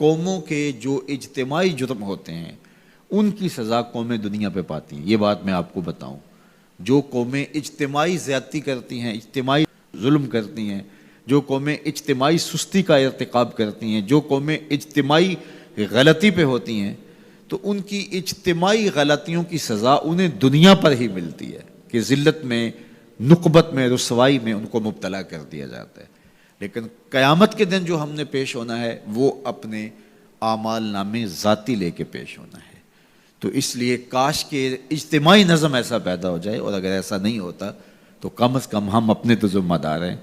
قوموں کے جو اجتماعی جرم ہوتے ہیں ان کی سزا قومیں دنیا پہ پاتی ہیں۔ یہ بات میں آپ کو بتاؤں، جو قومیں اجتماعی زیادتی کرتی ہیں، اجتماعی ظلم کرتی ہیں، جو قومیں اجتماعی سستی کا ارتکاب کرتی ہیں، جو قومیں اجتماعی غلطی پہ ہوتی ہیں، تو ان کی اجتماعی غلطیوں کی سزا انہیں دنیا پر ہی ملتی ہے کہ ذلت میں، نقبت میں، رسوائی میں ان کو مبتلا کر دیا جاتا ہے۔ لیکن قیامت کے دن جو ہم نے پیش ہونا ہے وہ اپنے اعمال نامے ذاتی لے کے پیش ہونا ہے۔ تو اس لیے کاش کہ اجتماعی نظم ایسا پیدا ہو جائے، اور اگر ایسا نہیں ہوتا تو کم از کم ہم اپنے تو ذمہ دار ہیں،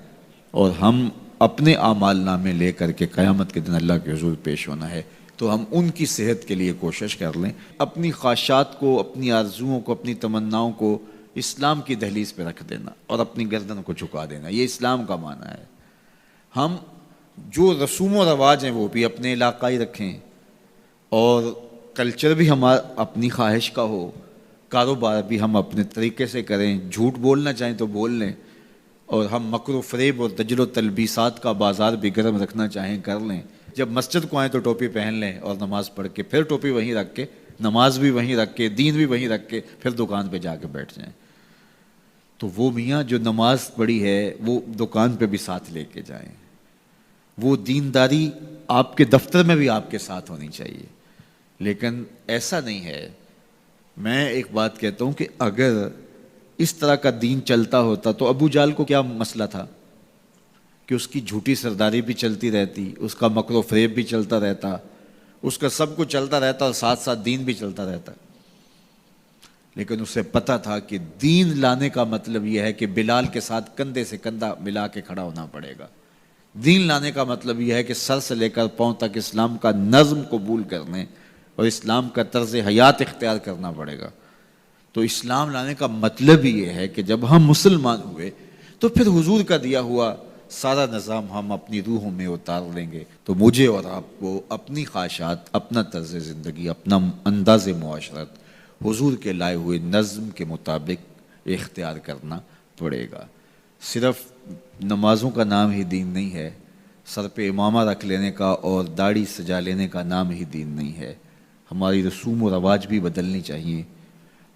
اور ہم اپنے اعمال نامے لے کر کے قیامت کے دن اللہ کے حضور پیش ہونا ہے، تو ہم ان کی صحت کے لیے کوشش کر لیں، اپنی خواہشات کو، اپنی آرزوؤں کو، اپنی تمناؤں کو اسلام کی دہلیز پہ رکھ دینا اور اپنی گردن کو جھکا دینا۔ یہ اسلام کا معنی ہے۔ ہم جو رسوم و رواج ہیں وہ بھی اپنے علاقائی رکھیں، اور کلچر بھی ہمارا اپنی خواہش کا ہو، کاروبار بھی ہم اپنے طریقے سے کریں، جھوٹ بولنا چاہیں تو بول لیں، اور ہم مکر و فریب اور دجل و تلبیسات کا بازار بھی گرم رکھنا چاہیں کر لیں۔ جب مسجد کو آئیں تو ٹوپی پہن لیں اور نماز پڑھ کے پھر ٹوپی وہیں رکھ کے، نماز بھی وہیں رکھ کے، دین بھی وہیں رکھ کے پھر دکان پہ جا کے بیٹھ جائیں۔ تو وہ میاں جو نماز پڑھی ہے وہ دکان پہ بھی ساتھ لے کے جائیں۔ وہ دینداری آپ کے دفتر میں بھی آپ کے ساتھ ہونی چاہیے۔ لیکن ایسا نہیں ہے۔ میں ایک بات کہتا ہوں کہ اگر اس طرح کا دین چلتا ہوتا تو ابو جہل کو کیا مسئلہ تھا کہ اس کی جھوٹی سرداری بھی چلتی رہتی، اس کا مکر و فریب بھی چلتا رہتا، اس کا سب کچھ چلتا رہتا اور ساتھ ساتھ دین بھی چلتا رہتا۔ لیکن اسے پتہ تھا کہ دین لانے کا مطلب یہ ہے کہ بلال کے ساتھ کندھے سے کندھا ملا کے کھڑا ہونا پڑے گا۔ دین لانے کا مطلب یہ ہے کہ سر سے لے کر پاؤں تک اسلام کا نظم قبول کرنے اور اسلام کا طرز حیات اختیار کرنا پڑے گا۔ تو اسلام لانے کا مطلب یہ ہے کہ جب ہم مسلمان ہوئے تو پھر حضور کا دیا ہوا سارا نظام ہم اپنی روحوں میں اتار لیں گے۔ تو مجھے اور آپ کو اپنی خواہشات، اپنا طرز زندگی، اپنا انداز معاشرت حضور کے لائے ہوئے نظم کے مطابق اختیار کرنا پڑے گا۔ صرف نمازوں کا نام ہی دین نہیں ہے، سر پہ امامہ رکھ لینے کا اور داڑھی سجا لینے کا نام ہی دین نہیں ہے۔ ہماری رسوم و رواج بھی بدلنی چاہیے،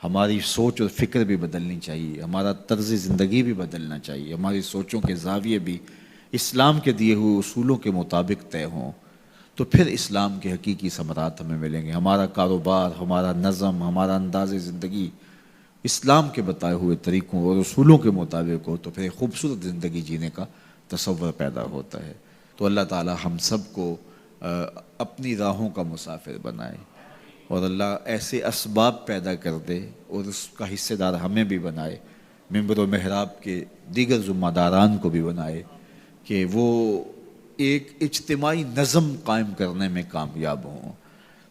ہماری سوچ اور فکر بھی بدلنی چاہیے، ہمارا طرز زندگی بھی بدلنا چاہیے، ہماری سوچوں کے زاویے بھی اسلام کے دیے ہوئے اصولوں کے مطابق طے ہوں، تو پھر اسلام کے حقیقی ثمرات ہمیں ملیں گے۔ ہمارا کاروبار، ہمارا نظم، ہمارا انداز زندگی اسلام کے بتائے ہوئے طریقوں اور اصولوں کے مطابق ہو تو پھر ایک خوبصورت زندگی جینے کا تصور پیدا ہوتا ہے۔ تو اللہ تعالی ہم سب کو اپنی راہوں کا مسافر بنائے، اور اللہ ایسے اسباب پیدا کر دے اور اس کا حصے دار ہمیں بھی بنائے، ممبر و محراب کے دیگر ذمہ داران کو بھی بنائے کہ وہ ایک اجتماعی نظم قائم کرنے میں کامیاب ہوں۔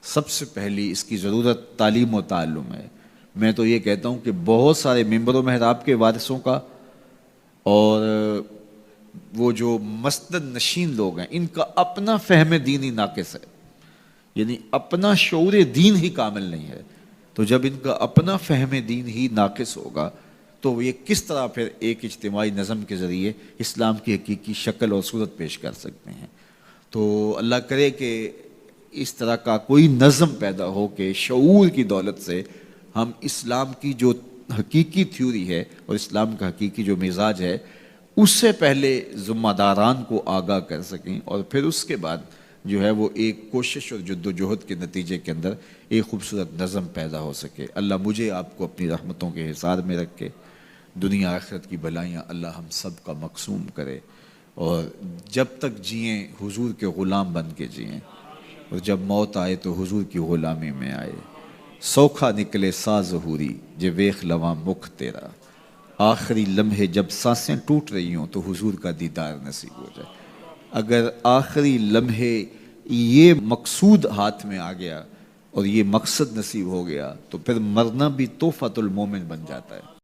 سب سے پہلی اس کی ضرورت تعلیم و تعلم ہے۔ میں تو یہ کہتا ہوں کہ بہت سارے ممبر و محراب کے وارثوں کا اور وہ جو مسند نشین لوگ ہیں ان کا اپنا فہم دین ہی ناقص ہے، یعنی اپنا شعور دین ہی کامل نہیں ہے۔ تو جب ان کا اپنا فہم دین ہی ناقص ہوگا تو یہ کس طرح پھر ایک اجتماعی نظم کے ذریعے اسلام کی حقیقی شکل اور صورت پیش کر سکتے ہیں۔ تو اللہ کرے کہ اس طرح کا کوئی نظم پیدا ہو کہ شعور کی دولت سے ہم اسلام کی جو حقیقی تھیوری ہے اور اسلام کا حقیقی جو مزاج ہے اس سے پہلے ذمہ داران کو آگاہ کر سکیں، اور پھر اس کے بعد جو ہے وہ ایک کوشش اور جد و جہد کے نتیجے کے اندر ایک خوبصورت نظم پیدا ہو سکے۔ اللہ مجھے آپ کو اپنی رحمتوں کے حصار میں رکھے، دنیا آخرت کی بلائیاں اللہ ہم سب کا مقسوم کرے، اور جب تک جئیں حضور کے غلام بن کے جئیں، اور جب موت آئے تو حضور کی غلامی میں آئے۔ سوکھا نکلے سا ظہوری جے ویخ لواں مکھ تیرا، آخری لمحے جب سانسیں ٹوٹ رہی ہوں تو حضور کا دیدار نصیب ہو جائے۔ اگر آخری لمحے یہ مقصود ہاتھ میں آ گیا اور یہ مقصد نصیب ہو گیا تو پھر مرنا بھی تحفۃ المومن بن جاتا ہے۔